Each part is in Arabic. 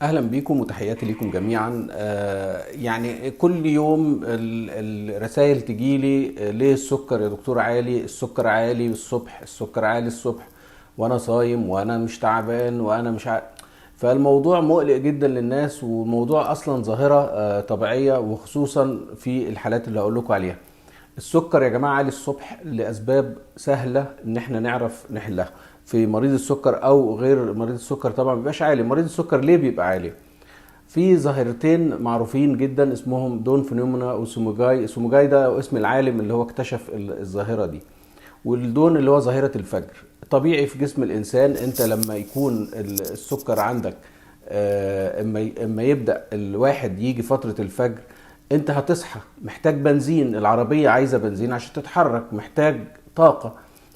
اهلا بيكم وتحياتي ليكم جميعا. يعني كل يوم الرسائل تجيلي، ليه السكر يا دكتور عالي؟ السكر عالي الصبح، السكر عالي الصبح وانا صايم وانا مش تعبان وانا مش فالموضوع مقلق جدا للناس، والموضوع اصلا ظاهرة طبيعية، وخصوصا في الحالات اللي هقول لكم عليها. السكر يا جماعة عالي الصبح لأسباب سهلة إن احنا نعرف نحلها. في مريض السكر أو غير مريض السكر طبعا مبيبقاش عالي. مريض السكر ليه بيبقى عالي؟ في ظاهرتين معروفين جدا اسمهم دون فينومينا وسوموجاي. سوموجاي ده اسم العالم اللي هو اكتشف الظاهرة دي، والدون اللي هو ظاهرة الفجر. طبيعي في جسم الإنسان أنت لما يكون السكر عندك، اما يبدأ الواحد يجي فترة الفجر، انت هتصحى محتاج بنزين، العربية عايزة بنزين عشان تتحرك، محتاج طاقة.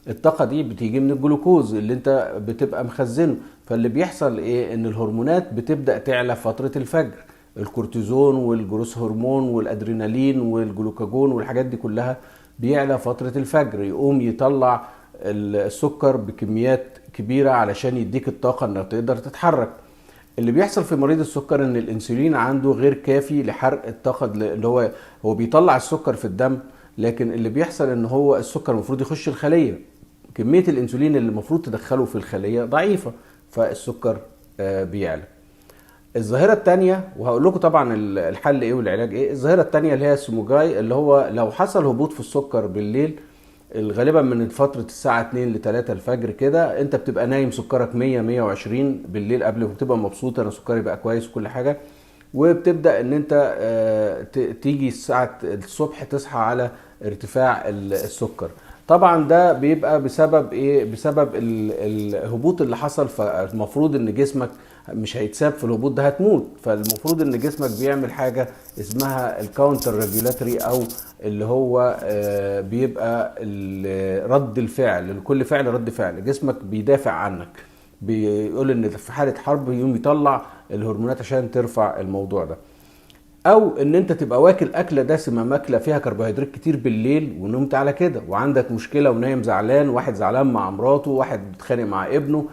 الطاقة دي بتيجي من الجلوكوز اللي انت بتبقى مخزنه. فاللي بيحصل ايه؟ ان الهرمونات بتبدأ تعلى فترة الفجر، الكورتيزون والجروس هرمون والادرينالين والجلوكاجون والحاجات دي كلها بيعلى فترة الفجر، يقوم يطلع السكر بكميات كبيرة علشان يديك الطاقة انك تقدر تتحرك. اللي بيحصل في مريض السكر ان الانسولين عنده غير كافي لحرق الطاقه، اللي هو بيطلع السكر في الدم، لكن اللي بيحصل ان هو السكر المفروض يخش الخليه، كميه الانسولين اللي المفروض تدخله في الخليه ضعيفه، فالسكر بيعلى. الظاهره الثانيه، وهقول لكم طبعا الحل ايه والعلاج ايه. الظاهره الثانيه اللي هي السموجاي، اللي هو لو حصل هبوط في السكر بالليل، غالبا من فترة الساعة 2 ل 3 الفجر كده، انت بتبقى نايم سكرك 100 120 بالليل، قبل ما بتبقى مبسوط انا سكري بقى كويس وكل حاجة، وبتبدأ ان انت تيجي الساعة الصبح تصحى على ارتفاع السكر. طبعا ده بيبقى بسبب ايه؟ بسبب الهبوط اللي حصل. فالمفروض ان جسمك مش هيتساب في الهبوط ده، هتموت. فالمفروض ان جسمك بيعمل حاجة اسمها الكاونتر ريجولاتوري، او اللي هو بيبقى رد الفعل لكل فعل، رد فعل جسمك بيدافع عنك، بيقول ان في حالة حرب يقوم يطلع الهرمونات عشان ترفع الموضوع ده. او ان انت تبقى واكل اكله دسمه، ماكله فيها كربوهيدرات كتير بالليل ونمت على كده، وعندك مشكله ونايم زعلان، واحد زعلان مع مراته، واحد بيتخانق مع ابنه،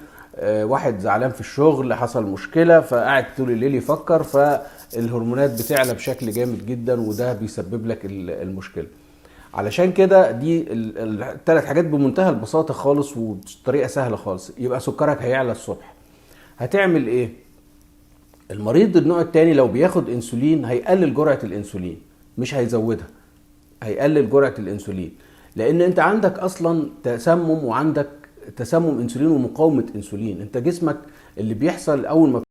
واحد زعلان في الشغل حصل مشكله فقاعد طول الليل يفكر، فالهرمونات بتعلى بشكل جامد جدا، وده بيسبب لك المشكله. علشان كده دي الثلاث حاجات بمنتهى البساطه خالص وبطريقه سهله خالص. يبقى سكرك هيعلى الصبح، هتعمل ايه؟ المريض النوع التاني لو بياخد انسولين هيقلل جرعة الانسولين، مش هيزودها، هيقلل جرعة الانسولين، لان انت عندك اصلا تسمم، وعندك تسمم انسولين ومقاومة انسولين. انت جسمك اللي بيحصل اول ما